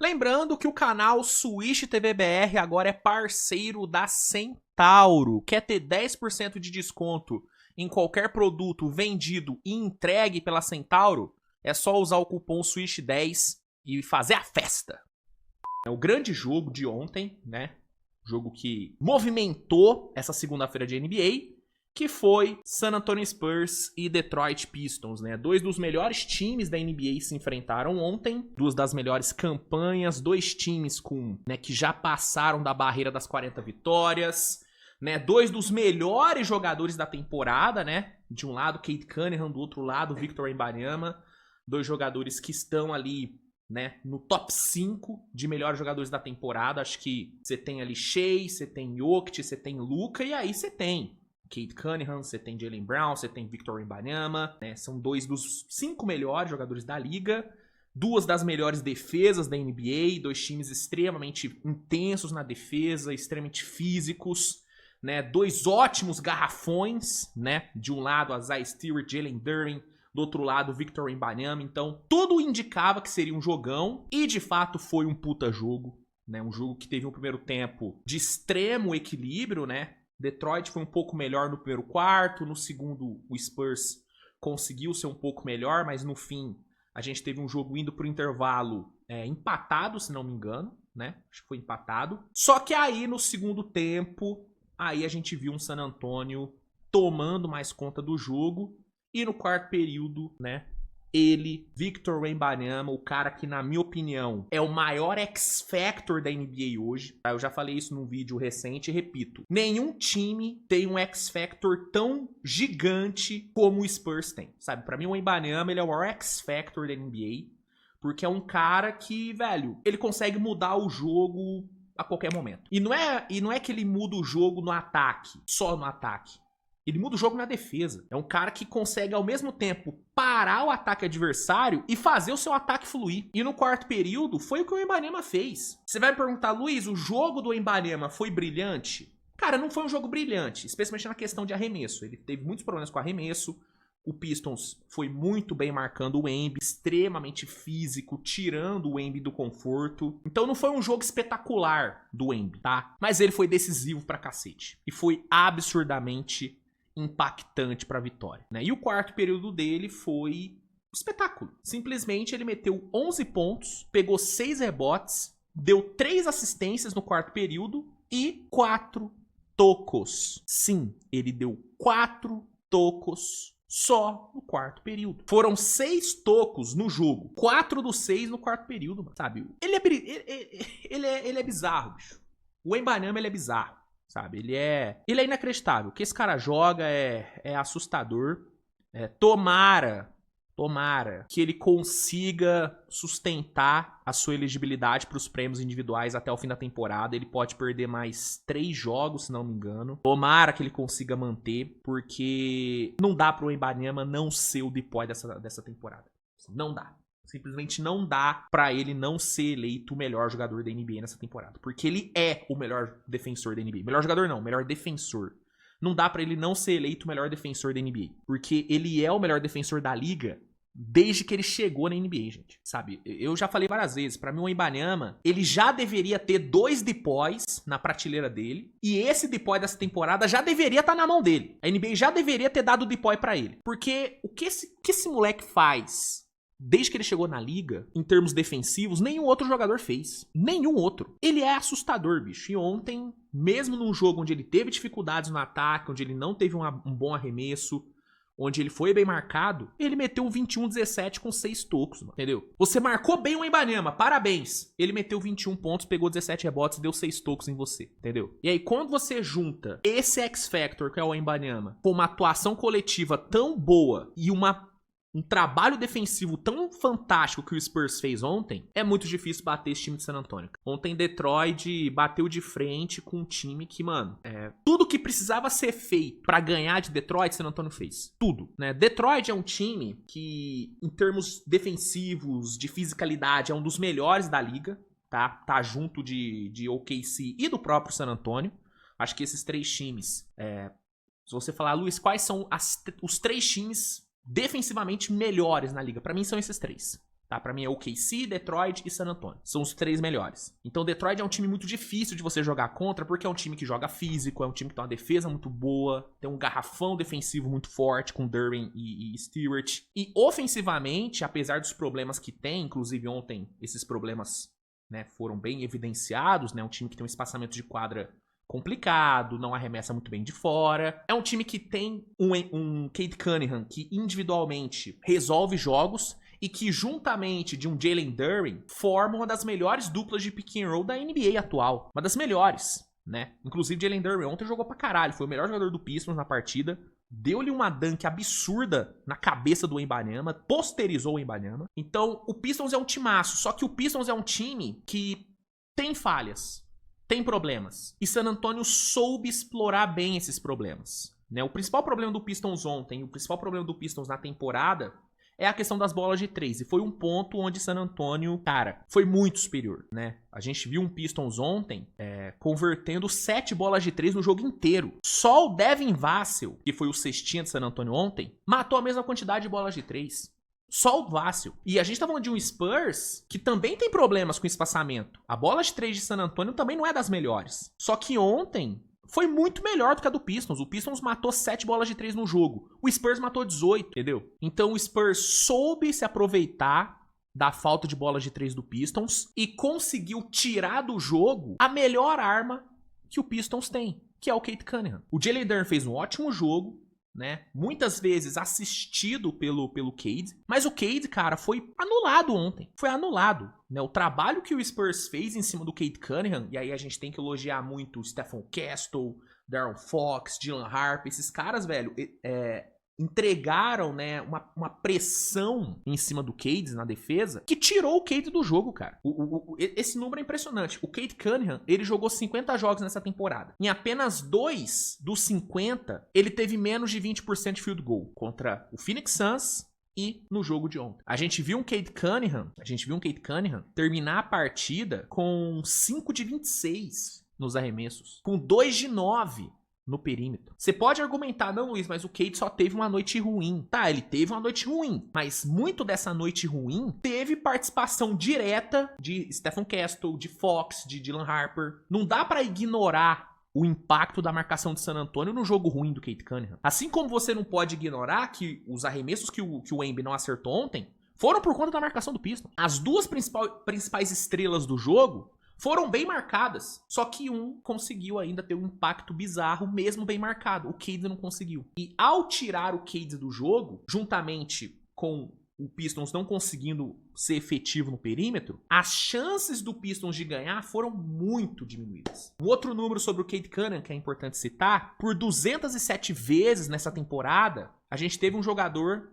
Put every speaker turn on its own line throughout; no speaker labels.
Lembrando que o canal Switch TV BR agora é parceiro da Centauro. Quer ter 10% de desconto em qualquer produto vendido e entregue pela Centauro? É só usar o cupom SWITCH10 e fazer a festa. É o grande jogo de ontem, né? Jogo que movimentou essa segunda-feira de NBA, que foi San Antonio Spurs e Detroit Pistons, né? Dois dos melhores times da NBA se enfrentaram ontem, duas das melhores campanhas, dois times que já passaram da barreira das 40 vitórias, né? Dois dos melhores jogadores da temporada, né? De um lado, Cade Cunningham, do outro lado, Victor Wembanyama, dois jogadores que estão ali, né, no top 5 de melhores jogadores da temporada. Acho que você tem ali Shea, você tem Jokic, você tem Luka, e aí você tem Cade Cunningham, você tem Jaylen Brown, você tem Victor Wembanyama, né? São dois dos 5 melhores jogadores da liga, duas das melhores defesas da NBA, dois times extremamente intensos na defesa, extremamente físicos, né? Dois ótimos garrafões, né? De um lado, Isaiah Stewart, Jalen Duren, do outro lado, Victor Wembanyama. Então, tudo indicava que seria um jogão, e de fato foi um puta jogo, né? Um jogo que teve um primeiro tempo de extremo equilíbrio, né? Detroit foi um pouco melhor no primeiro quarto, no segundo o Spurs conseguiu ser um pouco melhor, mas no fim a gente teve um jogo indo pro intervalo empatado, se não me engano, né? Acho que foi empatado. Só que aí no segundo tempo, aí a gente viu um San Antonio tomando mais conta do jogo, e no quarto período, né? Ele, Victor Wembanyama, o cara que, na minha opinião, é o maior X-Factor da NBA hoje. Eu já falei isso num vídeo recente e repito. Nenhum time tem um X-Factor tão gigante como o Spurs tem, sabe? Pra mim, o Wembanyama, ele é o maior X-Factor da NBA, porque é um cara que, velho, ele consegue mudar o jogo a qualquer momento. E não é que ele muda o jogo no ataque, só no ataque. Ele muda o jogo na defesa. É um cara que consegue, ao mesmo tempo, parar o ataque adversário e fazer o seu ataque fluir. E no quarto período, foi o que o Wembanyama fez. Você vai me perguntar, Luiz, o jogo do Wembanyama foi brilhante? Cara, não foi um jogo brilhante, especialmente na questão de arremesso. Ele teve muitos problemas com arremesso. O Pistons foi muito bem marcando o Wemby, extremamente físico, tirando o Wemby do conforto. Então não foi um jogo espetacular do Wemby, tá? Mas ele foi decisivo pra cacete. E foi absurdamente impactante para a vitória, né? E o quarto período dele foi espetáculo. Simplesmente ele meteu 11 pontos, pegou 6 rebotes, deu 3 assistências no quarto período e 4 tocos. Sim, ele deu 4 tocos só no quarto período. Foram 6 tocos no jogo. 4 dos 6 no quarto período, mano, sabe? Ele é bizarro, bicho. O Wembanyama, ele é bizarro. Sabe, ele é inacreditável. O que esse cara joga é assustador. Tomara que ele consiga sustentar a sua elegibilidade para os prêmios individuais até o fim da temporada. Ele pode perder mais 3 jogos, se não me engano. Tomara que ele consiga manter, porque não dá pro Wembanyama não ser o depoy dessa temporada. Não dá. Simplesmente não dá pra ele não ser eleito o melhor jogador da NBA nessa temporada. Porque ele é o melhor defensor da NBA. Melhor jogador não, melhor defensor. Não dá pra ele não ser eleito o melhor defensor da NBA. Porque ele é o melhor defensor da liga desde que ele chegou na NBA, gente. Sabe, eu já falei várias vezes. Pra mim, o Wembanyama, ele já deveria ter 2 depoys na prateleira dele. E esse depoy dessa temporada já deveria estar na mão dele. A NBA já deveria ter dado o depoy pra ele. Porque o que esse moleque faz desde que ele chegou na liga, em termos defensivos, nenhum outro jogador fez. Nenhum outro. Ele é assustador, bicho. E ontem, mesmo num jogo onde ele teve dificuldades no ataque, onde ele não teve um bom arremesso, onde ele foi bem marcado, ele meteu 21-17 com 6 tocos, mano. Entendeu? Você marcou bem o Wembanyama, parabéns. Ele meteu 21 pontos, pegou 17 rebotes e deu 6 tocos em você, entendeu? E aí, quando você junta esse X-Factor, que é o Wembanyama, com uma atuação coletiva tão boa e um trabalho defensivo tão fantástico que o Spurs fez ontem, é muito difícil bater esse time de San Antonio. Ontem Detroit bateu de frente com um time que, mano, tudo que precisava ser feito pra ganhar de Detroit, San Antonio fez. Tudo, né? Detroit é um time que, em termos defensivos, de fisicalidade, é um dos melhores da liga, tá? Tá junto de OKC e do próprio San Antonio. Acho que esses 3 times, se você falar, Luiz, quais são os 3 times defensivamente melhores na liga? Pra mim são esses 3. Tá? Pra mim é OKC, Detroit e San Antonio. São os 3 melhores. Então Detroit é um time muito difícil de você jogar contra, porque é um time que joga físico, é um time que tem uma defesa muito boa, tem um garrafão defensivo muito forte com Duren e Stewart. E ofensivamente, apesar dos problemas que tem, inclusive ontem esses problemas, né, foram bem evidenciados, né? Um time que tem um espaçamento de quadra complicado, não arremessa muito bem de fora. É um time que tem um Cade Cunningham que individualmente resolve jogos e que, juntamente de um Jalen Duren, forma uma das melhores duplas de pick and roll da NBA atual. Uma das melhores, né? Inclusive, Jalen Duren ontem jogou pra caralho. Foi o melhor jogador do Pistons na partida. Deu-lhe uma dunk absurda na cabeça do Wembanyama. Posterizou o Wembanyama. Então, o Pistons é um timaço. Só que o Pistons é um time que tem falhas. Tem problemas. E San Antonio soube explorar bem esses problemas, né? O principal problema do Pistons ontem, o principal problema do Pistons na temporada é a questão das bolas de 3. E foi um ponto onde San Antonio, cara, foi muito superior, né? A gente viu um Pistons ontem convertendo 7 bolas de 3 no jogo inteiro. Só o Devin Vassell, que foi o cestinha de San Antonio ontem, matou a mesma quantidade de bolas de 3. Só o Vassell. E a gente tá falando de um Spurs que também tem problemas com espaçamento. A bola de 3 de San Antonio também não é das melhores. Só que ontem foi muito melhor do que a do Pistons. O Pistons matou 7 bolas de 3 no jogo. O Spurs matou 18, entendeu? Então o Spurs soube se aproveitar da falta de bolas de 3 do Pistons e conseguiu tirar do jogo a melhor arma que o Pistons tem, que é o Cade Cunningham. O Jalen Duren fez um ótimo jogo, né? Muitas vezes assistido pelo Cade, mas o Cade, cara, foi anulado ontem. Foi anulado, né? O trabalho que o Spurs fez em cima do Cade Cunningham, e aí a gente tem que elogiar muito o Stephen Castle, Darren Fox, Dylan Harper, esses caras, velho, entregaram, né, uma pressão em cima do Cade na defesa que tirou o Cade do jogo, cara. Esse número é impressionante. O Cade Cunningham, ele jogou 50 jogos nessa temporada. Em apenas 2 dos 50, ele teve menos de 20% de field goal contra o Phoenix Suns e no jogo de ontem. A gente viu um Cade Cunningham terminar a partida com 5 de 26 nos arremessos, com 2 de 9 no perímetro. Você pode argumentar, não, Luiz, mas o Cade só teve uma noite ruim. Tá, ele teve uma noite ruim, mas muito dessa noite ruim teve participação direta de Stephen Castle, de Fox, de Dylan Harper. Não dá pra ignorar o impacto da marcação de San Antonio no jogo ruim do Cade Cunningham. Assim como você não pode ignorar que os arremessos que o Wemby não acertou ontem foram por conta da marcação do Pistons. As duas principais estrelas do jogo foram bem marcadas, só que um conseguiu ainda ter um impacto bizarro, mesmo bem marcado. O Cade não conseguiu. E ao tirar o Cade do jogo, juntamente com o Pistons não conseguindo ser efetivo no perímetro, as chances do Pistons de ganhar foram muito diminuídas. Um outro número sobre o Cade Cunningham que é importante citar, por 207 vezes nessa temporada, a gente teve um jogador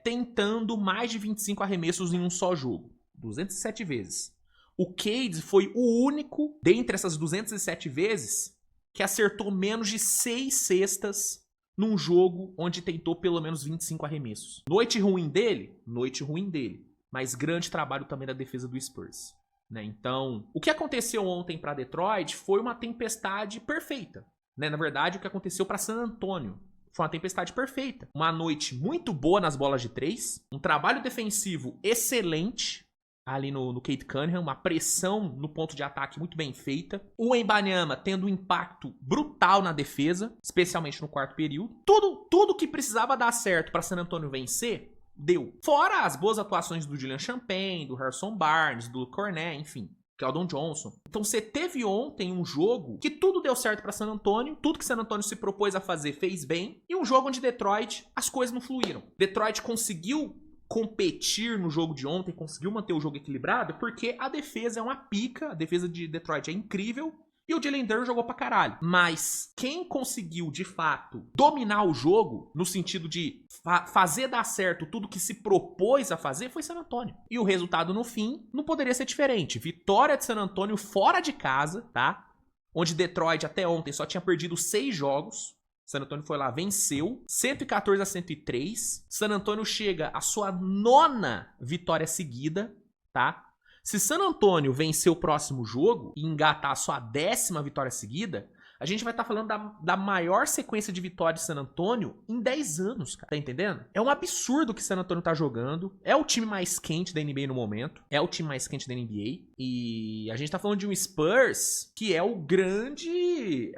tentando mais de 25 arremessos em um só jogo. 207 vezes. O Cade foi o único, dentre essas 207 vezes, que acertou menos de 6 cestas num jogo onde tentou pelo menos 25 arremessos. Noite ruim dele? Noite ruim dele. Mas grande trabalho também da defesa do Spurs, né? Então, o que aconteceu ontem para Detroit foi uma tempestade perfeita, né? Na verdade, o que aconteceu para San Antonio foi uma tempestade perfeita. Uma noite muito boa nas bolas de 3, um trabalho defensivo excelente ali no Cade Cunningham, uma pressão no ponto de ataque muito bem feita. O Wembanyama tendo um impacto brutal na defesa, especialmente no quarto período. Tudo que precisava dar certo para San Antonio vencer, deu. Fora as boas atuações do Julian Champagne, do Harrison Barnes, do Cornet, enfim, Keldon Johnson. Então você teve ontem um jogo que tudo deu certo para San Antonio, tudo que San Antonio se propôs a fazer fez bem, e um jogo onde Detroit, as coisas não fluíram. Detroit conseguiu competir no jogo de ontem, conseguiu manter o jogo equilibrado, porque a defesa é uma pica, a defesa de Detroit é incrível, e o Jalen Duren jogou pra caralho. Mas quem conseguiu, de fato, dominar o jogo, no sentido de fazer dar certo tudo que se propôs a fazer, foi San Antonio. E o resultado, no fim, não poderia ser diferente. Vitória de San Antonio fora de casa, tá? Onde Detroit, até ontem, só tinha perdido 6 jogos. San Antonio foi lá, venceu, 114-103. San Antonio chega à sua 9ª vitória seguida, tá? Se San Antonio vencer o próximo jogo e engatar a sua 10ª vitória seguida, A gente vai estar falando da maior sequência de vitórias de San Antonio em 10 anos, cara. Tá entendendo? É um absurdo que San Antonio tá jogando. É o time mais quente da NBA no momento. É o time mais quente da NBA. E a gente tá falando de um Spurs que é o grande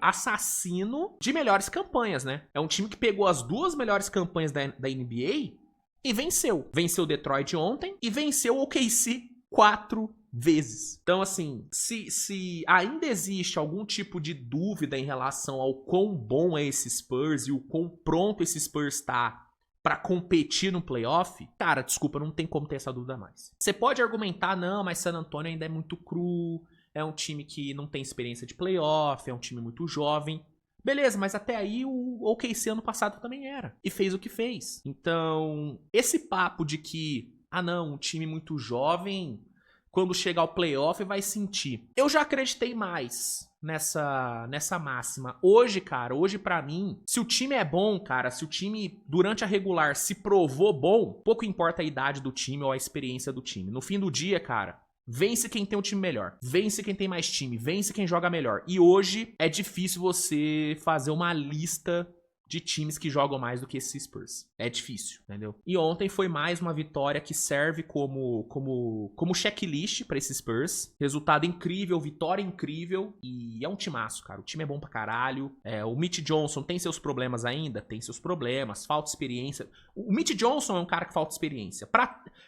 assassino de melhores campanhas, né? É um time que pegou as duas melhores campanhas da NBA e venceu. Venceu o Detroit ontem e venceu o OKC 4 vezes. Então, assim, se ainda existe algum tipo de dúvida em relação ao quão bom é esse Spurs e o quão pronto esse Spurs tá pra competir no playoff, cara, desculpa, não tem como ter essa dúvida mais. Você pode argumentar, não, mas San Antonio ainda é muito cru, é um time que não tem experiência de playoff, é um time muito jovem. Beleza, mas até aí o OKC ano passado também era. E fez o que fez. Então, esse papo de que, não, um time muito jovem, quando chegar ao playoff vai sentir. Eu já acreditei mais nessa máxima. Hoje, cara, pra mim, se o time é bom, cara, se o time durante a regular se provou bom, pouco importa a idade do time ou a experiência do time. No fim do dia, cara, vence quem tem um time melhor. Vence quem tem mais time. Vence quem joga melhor. E hoje é difícil você fazer uma lista de times que jogam mais do que esses Spurs. É difícil, entendeu? E ontem foi mais uma vitória que serve como checklist pra esses Spurs. Resultado incrível, vitória incrível. E é um timaço, cara. O time é bom pra caralho. O Mitch Johnson tem seus problemas ainda? Tem seus problemas. Falta experiência. O Mitch Johnson é um cara que falta experiência.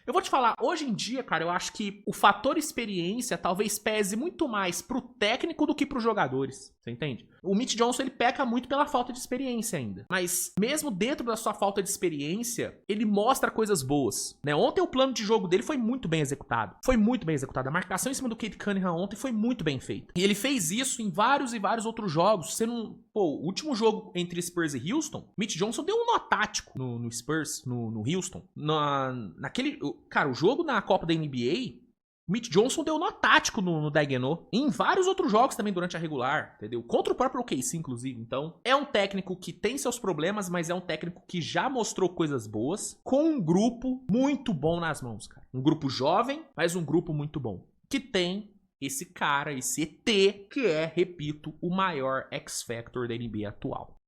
Eu vou te falar, hoje em dia, cara, eu acho que o fator experiência talvez pese muito mais pro técnico do que pros jogadores. Você entende? O Mitch Johnson, ele peca muito pela falta de experiência ainda. Mas mesmo dentro da sua falta de experiência, ele mostra coisas boas, né? Ontem o plano de jogo dele foi muito bem executado. Foi muito bem executado. A marcação em cima do Cade Cunningham ontem foi muito bem feita. E ele fez isso em vários e vários outros jogos. O último jogo entre Spurs e Houston, Mitch Johnson deu um nó tático no Spurs, no Houston. Cara, o jogo na Copa da NBA, Mitch Johnson deu nó tático no Daigneault. Em vários outros jogos também durante a regular, entendeu? Contra o próprio OKC, inclusive. Então, é um técnico que tem seus problemas, mas é um técnico que já mostrou coisas boas, com um grupo muito bom nas mãos, cara. Um grupo jovem, mas um grupo muito bom. Que tem esse cara, esse ET, que é, repito, o maior X-Factor da NBA atual.